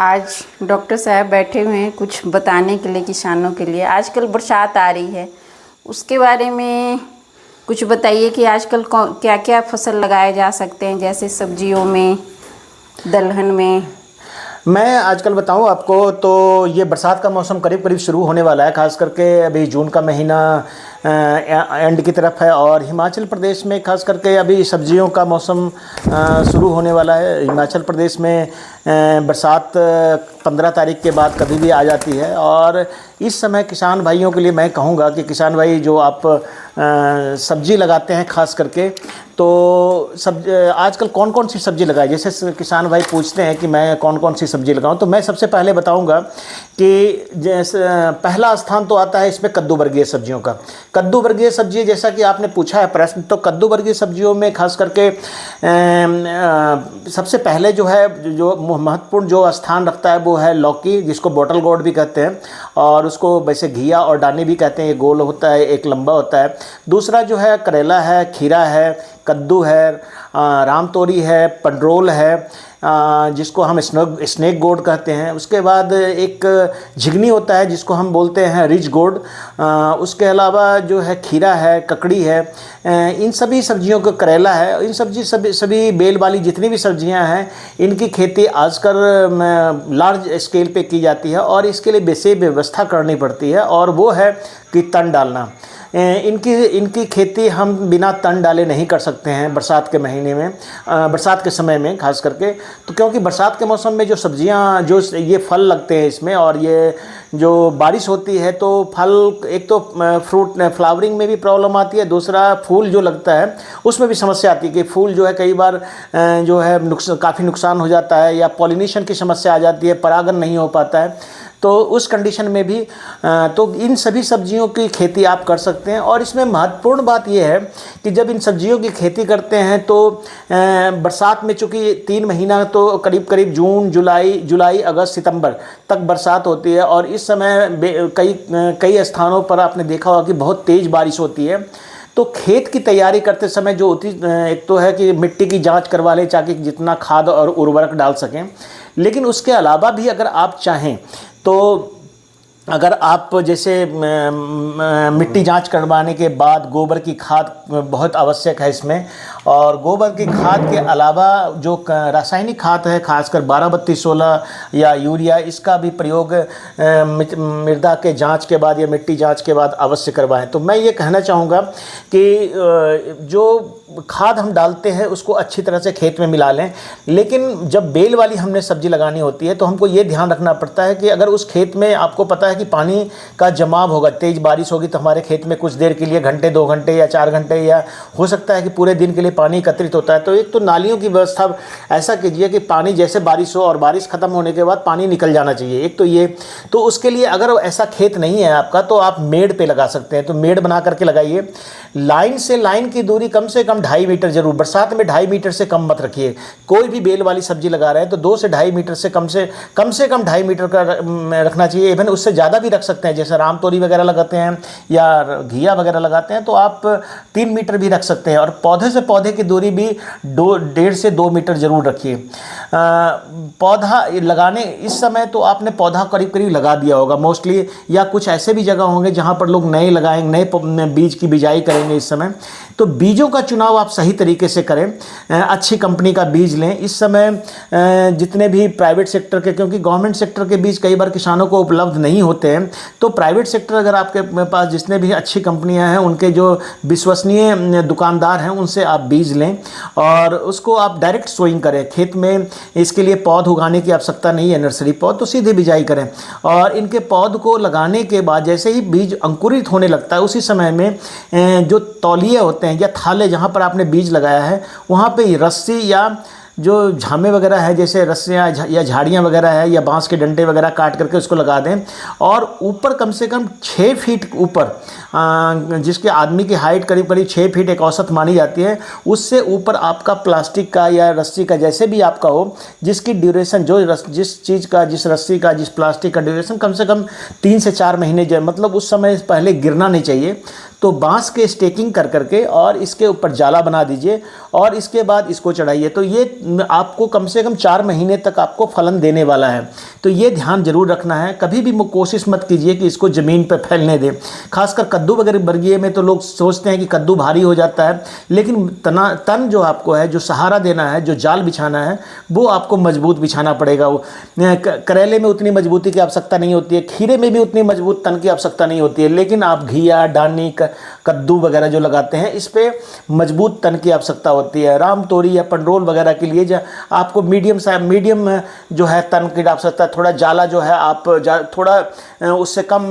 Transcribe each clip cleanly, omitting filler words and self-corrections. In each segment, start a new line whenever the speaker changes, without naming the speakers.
आज डॉक्टर साहब बैठे हुए हैं कुछ बताने के लिए किसानों के लिए। आजकल बरसात आ रही है, उसके बारे में कुछ बताइए कि आजकल क्या क्या फसल लगाए जा सकते हैं, जैसे सब्जियों में, दलहन में।
मैं आजकल बताऊं आपको तो ये बरसात का मौसम करीब करीब शुरू होने वाला है। खास करके अभी जून का महीना एंड की तरफ है और हिमाचल प्रदेश में खास करके अभी सब्जियों का मौसम शुरू होने वाला है। हिमाचल प्रदेश में बरसात 15 तारीख के बाद कभी भी आ जाती है और इस समय किसान भाइयों के लिए मैं कहूँगा कि किसान भाई जो आप सब्जी लगाते हैं खास करके, तो आजकल कौन कौन सी सब्ज़ी लगाए, जैसे किसान भाई पूछते हैं कि मैं कौन कौन सी सब्ज़ी लगाऊं, तो मैं सबसे पहले बताऊंगा कि जैसे पहला स्थान तो आता है इसमें कद्दू वर्गीय सब्जियों का। कद्दू वर्गीय सब्जी, जैसा कि आपने पूछा है प्रश्न, तो कद्दू वर्गीय सब्जियों में खास करके सबसे पहले जो है जो महत्वपूर्ण जो स्थान रखता है वो है लौकी, जिसको बॉटल गोर्ड भी कहते हैं और उसको वैसे घिया और डानी भी कहते हैं। ये गोल होता है, एक लंबा होता है। दूसरा जो है करेला है, खीरा है, कद्दू है, राम तोरी है, पंडरोल है, जिसको हम स्नेक गोर्ड कहते हैं। उसके बाद एक झिगनी होता है जिसको हम बोलते हैं रिच गोर्ड। उसके अलावा जो है खीरा है, ककड़ी है, इन सभी सब्जियों को, करेला है, इन सभी बेल वाली जितनी भी सब्जियां हैं इनकी खेती आजकल लार्ज स्केल पे की जाती है और इसके लिए विशेष व्यवस्था करनी पड़ती है और वो है कि तन डालना। इनकी खेती हम बिना तन डाले नहीं कर सकते हैं बरसात के महीने में, बरसात के समय में खास करके। तो क्योंकि बरसात के मौसम में जो सब्जियां, जो ये फल लगते हैं इसमें, और ये जो बारिश होती है तो फल, एक तो फ्रूट फ्लावरिंग में भी प्रॉब्लम आती है, दूसरा फूल जो लगता है उसमें भी समस्या आती है कि फूल जो है कई बार जो है काफ़ी नुकसान हो जाता है या पॉलिनेशन की समस्या आ जाती है, परागण नहीं हो पाता है। तो उस कंडीशन में भी तो इन सभी सब्जियों की खेती आप कर सकते हैं। और इसमें महत्वपूर्ण बात यह है कि जब इन सब्जियों की खेती करते हैं तो बरसात में, चूँकि 3 महीना तो करीब करीब जून, जुलाई, अगस्त, सितंबर तक बरसात होती है और इस समय कई स्थानों पर आपने देखा होगा कि बहुत तेज़ बारिश होती है। तो खेत की तैयारी करते समय जो होती, एक तो है कि मिट्टी की जांच करवा लें ताकि जितना खाद और उर्वरक डाल सकें, लेकिन उसके अलावा भी अगर आप चाहें तो अगर आप जैसे मिट्टी जांच करवाने के बाद गोबर की खाद बहुत आवश्यक है इसमें, और गोबर की खाद के अलावा जो रासायनिक खाद है, खासकर 12-32-16 या यूरिया, इसका भी प्रयोग मृदा के जांच के बाद या मिट्टी जांच के बाद अवश्य करवाएं। तो मैं ये कहना चाहूँगा कि जो खाद हम डालते हैं उसको अच्छी तरह से खेत में मिला लें, लेकिन जब बेल वाली हमने सब्जी लगानी होती है तो हमको ये ध्यान रखना पड़ता है कि अगर उस खेत में आपको पता है कि पानी का जमाव होगा, तेज़ बारिश होगी तो हमारे खेत में कुछ देर के लिए, घंटे 2 घंटे या 4 घंटे या हो सकता है कि पूरे दिन के लिए पानी एकत्रित होता है, तो एक तो नालियों की व्यवस्था ऐसा कीजिए कि पानी जैसे बारिश हो और बारिश ख़त्म होने के बाद पानी निकल जाना चाहिए। एक तो ये, तो उसके लिए अगर ऐसा खेत नहीं है आपका तो आप मेड़ पे लगा सकते हैं, तो मेड़ बना करके लगाइए। लाइन से लाइन की दूरी कम से कम 2.5 मीटर जरूर, बरसात में 2.5 मीटर से कम मत रखिए। कोई भी बेल वाली सब्जी लगा रहे हैं तो 2 से 2.5 मीटर से कम 2.5 मीटर का रखना चाहिए। इवन उससे ज़्यादा भी रख सकते हैं, जैसे राम तोरी वगैरह लगाते हैं या घिया वगैरह लगाते हैं तो आप 3 मीटर भी रख सकते हैं। और पौधे से पौधे की दूरी भी 1.5 से 2 मीटर जरूर रखिए। पौधा लगाने इस समय तो आपने पौधा करीब करीब लगा दिया होगा मोस्टली, या कुछ ऐसे भी जगह होंगे जहाँ पर लोग नए लगाएंगे, नए बीज की बिजाई करेंगे इस समय। तो बीजों का चुनाव आप सही तरीके से करें, अच्छी कंपनी का बीज लें। इस समय जितने भी प्राइवेट सेक्टर के, क्योंकि गवर्नमेंट सेक्टर के बीज कई बार किसानों को उपलब्ध नहीं होते हैं, तो प्राइवेट सेक्टर अगर आपके पास जितने भी अच्छी कंपनियां हैं, उनके जो विश्वसनीय दुकानदार हैं, उनसे आप बीज लें और उसको आप डायरेक्ट सोइंग करें खेत में। इसके लिए पौध उगाने की आवश्यकता नहीं है, नर्सरी पौध, तो सीधे बिजाई करें। और इनके पौध को लगाने के बाद जैसे ही बीज अंकुरित होने लगता है, उसी समय में जो तौलिए होते हैं या थाले जहाँ पर आपने बीज लगाया है, वहाँ पे रस्सी या जो झामे वगैरह है, जैसे रस्सियाँ या झाड़ियाँ वगैरह है या बांस के डंडे वगैरह काट करके उसको लगा दें। और ऊपर कम से कम 6 फीट ऊपर, जिसके आदमी की हाइट करीब करीब 6 फीट एक औसत मानी जाती है, उससे ऊपर आपका प्लास्टिक का या रस्सी का, जैसे भी आपका हो, जिसकी ड्यूरेशन, जिस चीज़ का, जिस रस्सी का, जिस प्लास्टिक का ड्यूरेशन कम से कम 3 से 4 महीने, मतलब उस समय पहले गिरना नहीं चाहिए। तो बांस के स्टेकिंग कर करके और इसके ऊपर जाला बना दीजिए और इसके बाद इसको चढ़ाइए। तो ये आपको कम से कम 4 महीने तक आपको फलन देने वाला है। तो ये ध्यान जरूर रखना है। कभी भी कोशिश मत कीजिए कि इसको ज़मीन पर फैलने दें। खासकर कद्दू वगैरह बरगिए में तो लोग सोचते हैं कि कद्दू भारी हो जाता है, लेकिन तन जो आपको है, जो सहारा देना है, जो जाल बिछाना है, वो आपको मजबूत बिछाना पड़ेगा। वो करेले में उतनी मजबूती की आवश्यकता नहीं होती है, खीरे में भी उतनी मजबूत तन की आवश्यकता नहीं होती है, लेकिन आप घिया, डानी, कद्दू वगैरह जो लगाते हैं इस पर मजबूत तन की आवश्यकता होती है। राम तोरी या पंडरोल वगैरह के लिए आपको मीडियम जो है तन की आवश्यकता है। थोड़ा जाला जो है आप थोड़ा उससे कम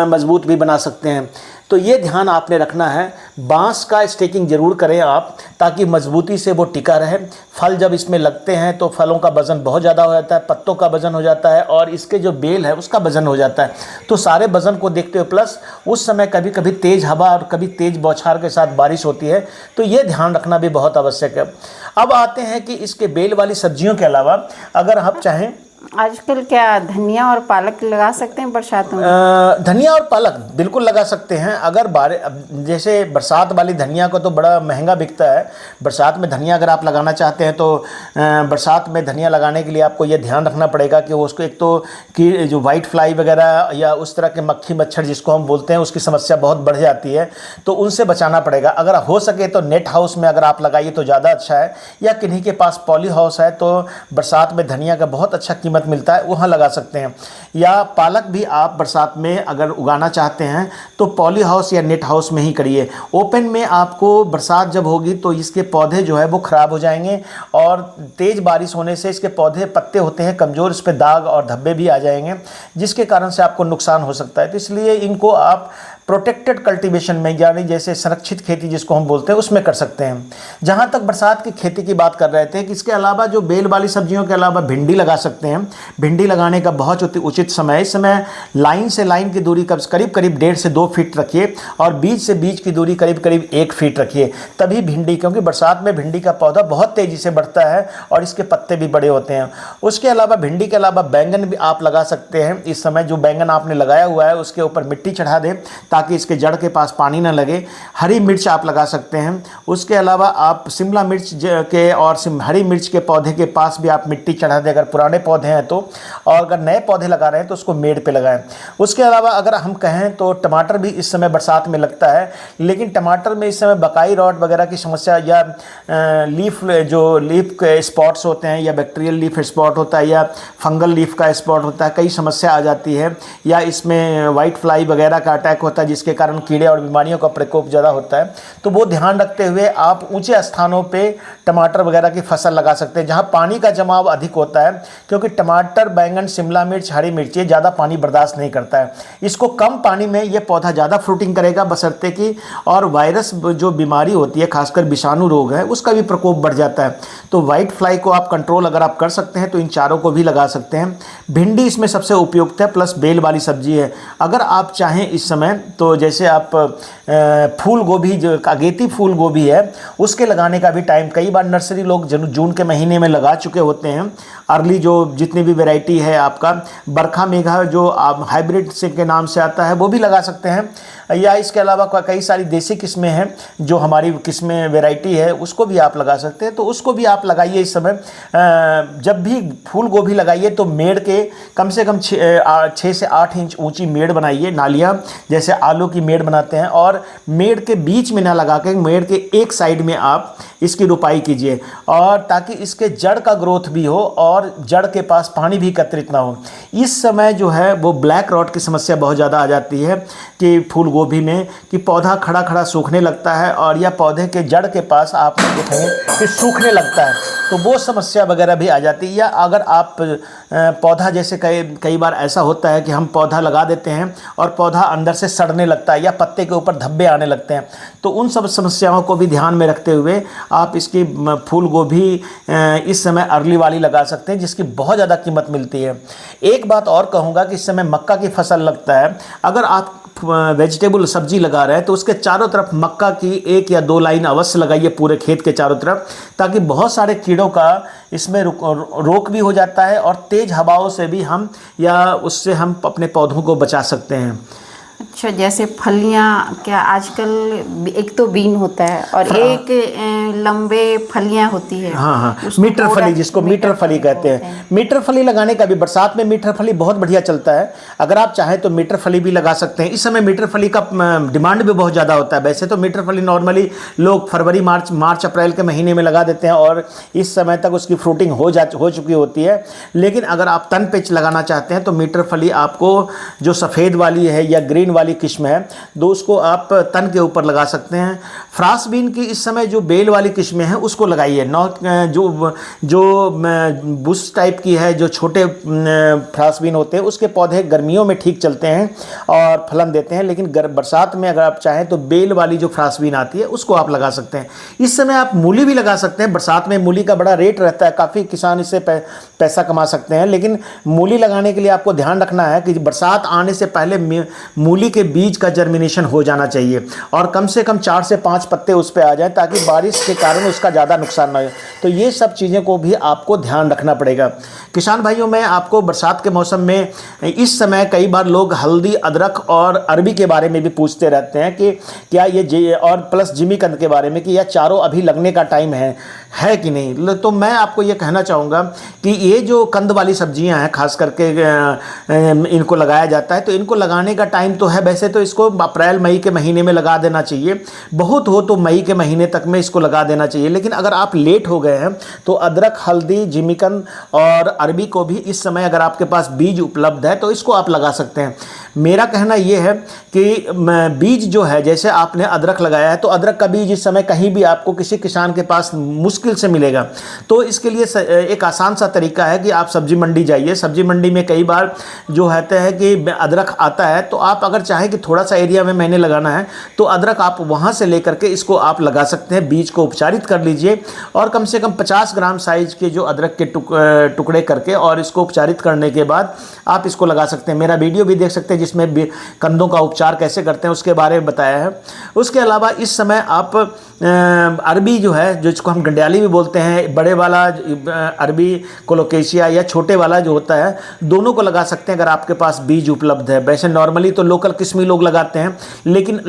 मजबूत भी बना सकते हैं। तो ये ध्यान आपने रखना है। बांस का स्टेकिंग ज़रूर करें आप, ताकि मजबूती से वो टिका रहे। फल जब इसमें लगते हैं तो फलों का वज़न बहुत ज़्यादा हो जाता है, पत्तों का वज़न हो जाता है और इसके जो बेल है उसका वज़न हो जाता है। तो सारे वज़न को देखते हुए प्लस उस समय कभी कभी तेज़ हवा और कभी तेज़ बौछार के साथ बारिश होती है, तो ये ध्यान रखना भी बहुत आवश्यक है। अब आते हैं कि इसके बेल वाली सब्जियों के अलावा अगर आप चाहें,
आजकल क्या धनिया और पालक लगा सकते हैं बरसातों में?
धनिया और पालक बिल्कुल लगा सकते हैं। अगर जैसे बरसात वाली धनिया को तो बड़ा महंगा बिकता है। बरसात में धनिया अगर आप लगाना चाहते हैं तो बरसात में धनिया लगाने के लिए आपको ये ध्यान रखना पड़ेगा कि उसको एक तो कि जो वाइट फ्लाई वगैरह या उस तरह के मक्खी मच्छर जिसको हम बोलते हैं उसकी समस्या बहुत बढ़ जाती है, तो उनसे बचाना पड़ेगा। अगर हो सके तो नेट हाउस में अगर आप लगाइए तो ज़्यादा अच्छा है, या किन्हीं के पास पॉली हाउस है तो बरसात में धनिया का बहुत अच्छा कीमत मिलता है, वहाँ लगा सकते हैं। या पालक भी आप बरसात में अगर उगाना चाहते हैं तो पॉली हाउस या नेट हाउस में ही करिए। ओपन में आपको बरसात जब होगी तो इसके पौधे जो है वो ख़राब हो जाएंगे और तेज़ बारिश होने से इसके पौधे पत्ते होते हैं कमज़ोर, इस पर दाग और धब्बे भी आ जाएंगे, जिसके कारण से आपको नुकसान हो सकता है। तो इसलिए इनको आप प्रोटेक्टेड कल्टीवेशन में, यानी जैसे संरक्षित खेती जिसको हम बोलते हैं, उसमें कर सकते हैं। जहाँ तक बरसात की खेती की बात कर रहे थे कि इसके अलावा जो बेल वाली सब्जियों के अलावा भिंडी लगा सकते हैं। भिंडी लगाने का बहुत उचित समय, इस समय लाइन से लाइन की दूरी करीब 1.5 से 2 फीट रखिए और बीज से बीज की दूरी करीब 1 फीट रखिए, तभी भिंडी, क्योंकि बरसात में भिंडी का पौधा बहुत तेज़ी से बढ़ता है और इसके पत्ते भी बड़े होते हैं। उसके अलावा भिंडी के अलावा बैंगन भी आप लगा सकते हैं। इस समय जो बैंगन आपने लगाया हुआ है उसके ऊपर मिट्टी चढ़ा दें ताकि इसके जड़ के पास पानी ना लगे। हरी मिर्च आप लगा सकते हैं। उसके अलावा आप शिमला मिर्च के और हरी मिर्च के पौधे के पास भी आप मिट्टी चढ़ा दें अगर पुराने पौधे हैं तो, और अगर नए पौधे लगा रहे हैं तो उसको मेड़ पे लगाएं। उसके अलावा अगर हम कहें तो टमाटर भी इस समय बरसात में लगता है, लेकिन टमाटर में इस समय बकाई रॉट वगैरह की समस्या या लीफ के स्पॉट्स होते हैं, या बैक्टीरियल लीफ स्पॉट होता है, या फंगल लीफ का स्पॉट होता है, कई समस्या आ जाती है, या इसमें वाइट फ्लाई वगैरह का अटैक होता है जिसके कारण कीड़े और बीमारियों का प्रकोप ज़्यादा होता है। तो वो ध्यान रखते हुए आप ऊंचे स्थानों पे टमाटर वगैरह की फसल लगा सकते हैं जहां पानी का जमाव अधिक होता है, क्योंकि टमाटर, बैंगन, शिमला मिर्च, हरी मिर्च ये ज़्यादा पानी बर्दाश्त नहीं करता है। इसको कम पानी में ये पौधा ज़्यादा फ्रूटिंग करेगा, बशर्ते कि और वायरस जो बीमारी होती है खासकर विषाणु रोग है उसका भी प्रकोप बढ़ जाता है। तो वाइट फ्लाई को आप कंट्रोल अगर आप कर सकते हैं तो इन चारों को भी लगा सकते हैं। भिंडी इसमें सबसे उपयुक्त है, प्लस बेल वाली सब्जी है। अगर आप चाहें इस समय तो जैसे आप फूल गोभी, जो अगेती फूल गोभी है उसके लगाने का भी टाइम, कई बार नर्सरी लोग जून के महीने में लगा चुके होते हैं। अर्ली जो जितनी भी वैरायटी है आपका बरखा मेघा जो आप हाइब्रिड से के नाम से आता है वो भी लगा सकते हैं, या इसके अलावा कई सारी देसी किस्में हैं जो हमारी किस्में वैरायटी है उसको भी आप लगा सकते हैं। तो उसको भी आप लगाइए इस समय। जब भी फूल गोभी लगाइए तो मेड़ के कम से कम 6 से 8 इंच ऊंची मेड़ बनाइए, नालियाँ जैसे आलू की मेड़ बनाते हैं, और मेड़ के बीच में ना लगा के मेड़ के एक साइड में आप इसकी रुपाई कीजिए, और ताकि इसके जड़ का ग्रोथ भी हो और जड़ के पास पानी भी एकत्रित ना हो। इस समय जो है वो ब्लैक रॉट की समस्या बहुत ज़्यादा आ जाती है कि फूल गोभी में कि पौधा खड़ा खड़ा सूखने लगता है, और या पौधे के जड़ के पास आप देखेंगे कि सूखने लगता है, तो वो समस्या वगैरह भी आ जाती है। या अगर आप पौधा जैसे कई बार ऐसा होता है कि हम पौधा लगा देते हैं और पौधा अंदर से सड़ने लगता है या पत्ते के ऊपर धब्बे आने लगते हैं, तो उन सब समस्याओं को भी ध्यान में रखते हुए आप इसकी फूल गोभी इस समय अर्ली वाली लगा सकते हैं जिसकी बहुत ज़्यादा कीमत मिलती है। एक बात और कहूँगा कि इस समय मक्का की फसल लगता है। अगर आप वेजिटेबल सब्जी लगा रहे हैं तो उसके चारों तरफ मक्का की 1 या 2 लाइन अवश्य लगाइए पूरे खेत के चारों तरफ, ताकि बहुत सारे कीड़ों का इसमें रोक भी हो जाता है और तेज़ हवाओं से भी हम उससे हम अपने पौधों को बचा सकते हैं।
अच्छा, जैसे फलियां क्या आजकल एक तो बीन होता है और एक लंबे फलियां होती है।
हाँ हाँ,
उसको
मीटर फली, जिसको मीटर फली कहते
बोलते
हैं। मीटर फली लगाने का भी बरसात में मीटर फली बहुत बढ़िया चलता है। अगर आप चाहें तो मीटर फली भी लगा सकते हैं। इस समय मीटर फली का डिमांड भी बहुत ज़्यादा होता है। वैसे तो मीटर फली नॉर्मली लोग फरवरी मार्च अप्रैल के महीने में लगा देते हैं और इस समय तक उसकी फ्रूटिंग हो चुकी होती है। लेकिन अगर आप तन पे लगाना चाहते हैं तो मीटर फली आपको जो सफ़ेद वाली है या ग्रीन वाली किस्म है, दो उसको आप तन के ऊपर लगा सकते हैं। फ्रांस बीन की इस समय जो बेल वाली किस्में हैं उसको लगाइए। जो बुश टाइप की है, जो छोटे फ्रांस बीन होते हैं, उसके पौधे गर्मियों में ठीक चलते हैं और फलन देते हैं। लेकिन बरसात में अगर आप चाहें तो बेल वाली जो फ्रांस बीन आती है उसको आप लगा सकते हैं। इस समय आप मूली भी लगा सकते हैं। बरसात में मूली का बड़ा रेट रहता है, काफ़ी किसान इससे पैसा कमा सकते हैं। लेकिन मूली लगाने के लिए आपको ध्यान रखना है कि बरसात आने से पहले मूली के बीज का जर्मिनेशन हो जाना चाहिए और कम से कम 4 से 5 पत्ते उस पर आ जाएं ताकि बारिश के कारण उसका ज़्यादा नुकसान ना हो। तो ये सब चीज़ें को भी आपको ध्यान रखना पड़ेगा। किसान भाइयों, मैं आपको बरसात के मौसम में इस समय कई बार लोग हल्दी, अदरक और अरबी के बारे में भी पूछते रहते हैं कि क्या ये और प्लस जिमीकंद के बारे में कि यह चारों अभी लगने का टाइम है कि नहीं। तो मैं आपको ये कहना चाहूँगा कि ये जो कंद वाली सब्जियां हैं, खास करके इनको लगाया जाता है, तो इनको लगाने का टाइम तो है। वैसे तो इसको अप्रैल मई के महीने में लगा देना चाहिए, बहुत हो तो मई के महीने तक में इसको लगा देना चाहिए। लेकिन अगर आप लेट हो गए हैं तो अदरक, हल्दी, जिमीकंद और अरबी को भी इस समय अगर आपके पास बीज उपलब्ध है तो इसको आप लगा सकते हैं। मेरा कहना यह है कि बीज जो है, जैसे आपने अदरक लगाया है तो अदरक का बीज इस समय कहीं भी आपको किसी किसान के पास मुश्किल से मिलेगा। तो इसके लिए एक आसान सा तरीका है कि आप सब्जी मंडी जाइए। सब्जी मंडी में कई बार जो होता है कि अदरक आता है, तो आप अगर चाहें कि थोड़ा सा एरिया में मैंने लगाना है तो अदरक आप वहाँ से लेकर के इसको आप लगा सकते हैं। बीज को उपचारित कर लीजिए और कम से कम 50 ग्राम साइज के जो अदरक के टुकड़े करके और इसको उपचारित करने के बाद आप इसको लगा सकते हैं। मेरा वीडियो भी देख सकते हैं जिसमें कंदों का उपचार कैसे करते हैं उसके बारे में बताया है। उसके अलावा इस समय आप अरबी जो है, जिसको हम गंडियाली भी बोलते हैं, बड़े वाला अरबी कोलोकेशिया या छोटे वाला जो होता है, दोनों को लगा सकते हैं अगर आपके पास बीज उपलब्ध है। वैसे नॉर्मली तो लोकल किस्म लोग लगाते हैं, लेकिन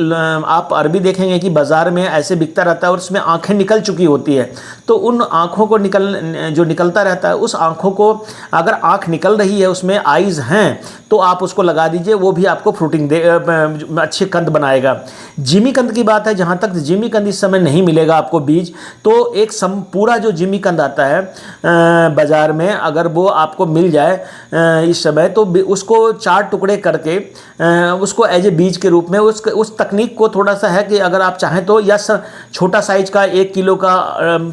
आप अरबी देखेंगे कि बाज़ार में ऐसे बिकता रहता है और उसमें आँखें निकल चुकी होती है। तो उन आँखों को जो निकलता रहता है, उस आँखों को अगर आँख निकल रही है, उसमें आइज़ हैं, तो आप उसको लगा दीजिए। वो भी आपको फ्रूटिंग अच्छे कंद बनाएगा। जिमीकंद की बात है, जहाँ तक जिमीकंद इस समय नहीं मिलेगा आपको बीज, तो एक पूरा जो जिमीकंद आता है बाज़ार में, अगर वो आपको मिल जाए इस समय, तो उसको 4 टुकड़े करके उसको एज ए बीज के रूप में उस तकनीक को थोड़ा सा है कि अगर आप चाहें तो, या छोटा साइज का 1 किलो का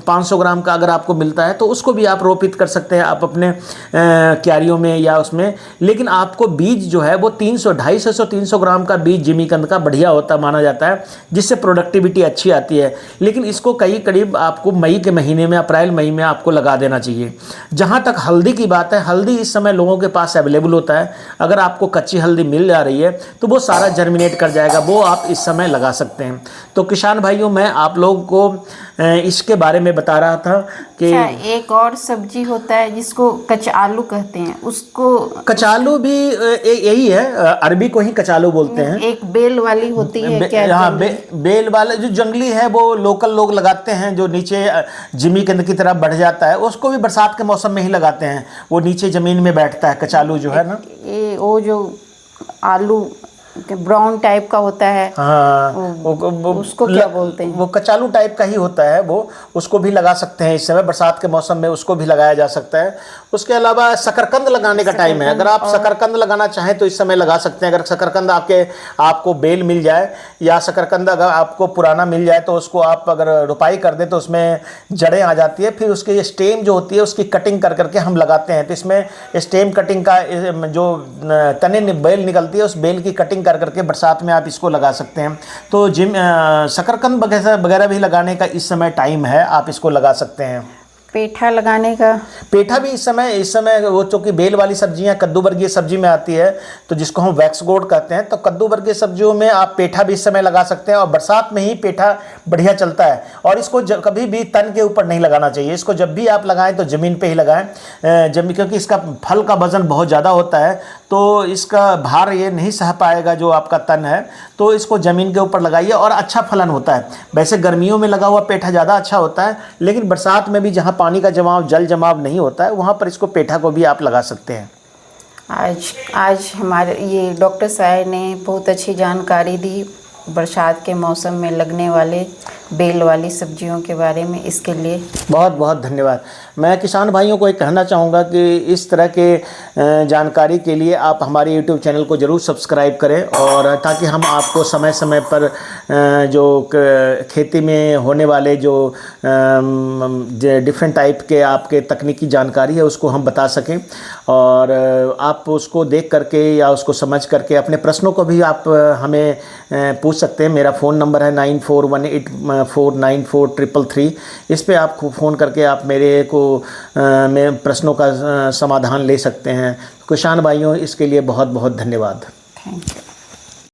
500 ग्राम का अगर आपको मिलता है तो उसको भी आप रोपित कर सकते हैं आप अपने क्यारियों में या उसमें। लेकिन आपको बीज जो है वो 250 से 300 ग्राम का बीज जिमीकंद का बढ़िया होता माना जाता है, जिससे प्रोडक्टिविटी अच्छी आती है। लेकिन इसको करीब आपको मई के महीने में, अप्रैल मई में आपको लगा देना चाहिए। जहाँ तक हल्दी की बात है, हल्दी इस समय लोगों के पास अवेलेबल होता है। अगर आपको कच्ची हल्दी मिल जा रही है तो वो सारा जर्मिनेट कर जाएगा, वो आप इस समय लगा सकते हैं। तो किसान भाइयों, मैं आप लोगों को इसके बारे में बता रहा था कि
एक और सब्जी होता है जिसको कचालू कहते हैं, उसको
कचालू भी यही है, अरबी को ही कचालू बोलते हैं।
एक बेल वाली होती है क्या?
हाँ, बेल वाला जो जंगली है वो लोकल लोग लगाते हैं, जो नीचे जिमीकंद की तरफ बढ़ जाता है, उसको भी बरसात के मौसम में ही लगाते हैं। वो नीचे ज़मीन में बैठता है, कचालू जो है ना,
ये वो जो आलू ब्राउन टाइप का होता है।
हाँ,
उसको क्या बोलते हैं?
वो कचालू टाइप का ही होता है वो, उसको भी लगा सकते हैं इस समय बरसात के मौसम में, उसको भी लगाया जा सकता है। उसके अलावा शकरकंद लगाने का टाइम है। अगर आप शकरकंद लगाना चाहें तो इस समय लगा सकते हैं। अगर शकरकंद आपको बेल मिल जाए या शकरकंद अगर आपको पुराना मिल जाए तो उसको आप अगर रुपाई कर दें तो उसमें जड़ें आ जाती है। फिर उसकी स्टेम जो होती है उसकी कटिंग कर करके हम लगाते हैं। तो इसमें स्टेम कटिंग का जो तने बेल निकलती है, उस बेल की कटिंग कर करके बरसात में आप इसको लगा सकते हैं। तो शकरकंद वगैरह भी लगाने का इस समय टाइम है, आप इसको लगा सकते हैं।
पेठा लगाने का?
पेठा भी इस समय वो चूँकि बेल वाली सब्जियां कद्दू वर्गीय सब्जी में आती है, तो जिसको हम वैक्स गोर्ड कहते हैं, तो कद्दू वर्गीय सब्जियों में आप पेठा भी इस समय लगा सकते हैं। और बरसात में ही पेठा बढ़िया चलता है। और इसको कभी भी तन के ऊपर नहीं लगाना चाहिए। इसको जब भी आप लगाएं तो ज़मीन पे ही लगाएं, जमीन, क्योंकि इसका फल का वज़न बहुत ज़्यादा होता है, तो इसका भार ये नहीं सह पाएगा जो आपका तन है। तो इसको ज़मीन के ऊपर लगाइए और अच्छा फलन होता है। वैसे गर्मियों में लगा हुआ पेठा ज़्यादा अच्छा होता है, लेकिन बरसात में भी जहाँ पानी का जमाव, जल जमाव नहीं होता है, वहाँ पर इसको पेठा को भी आप लगा सकते हैं।
आज हमारे ये डॉक्टर साहब ने बहुत अच्छी जानकारी दी बरसात के मौसम में लगने वाले बेल वाली सब्जियों के बारे में। इसके लिए
बहुत बहुत धन्यवाद। मैं किसान भाइयों को एक कहना चाहूँगा कि इस तरह के जानकारी के लिए आप हमारे YouTube चैनल को ज़रूर सब्सक्राइब करें, और ताकि हम आपको समय समय पर जो खेती में होने वाले जो डिफरेंट टाइप के आपके तकनीकी जानकारी है उसको हम बता सकें, और आप उसको देख करके या उसको समझ करके अपने प्रश्नों को भी आप हमें पूछ सकते हैं। मेरा फ़ोन नंबर है 9418494333। इस पे आप फ़ोन करके आप मेरे प्रश्नों का समाधान ले सकते हैं। किसान भाइयों, इसके लिए बहुत बहुत धन्यवाद।
Thank you.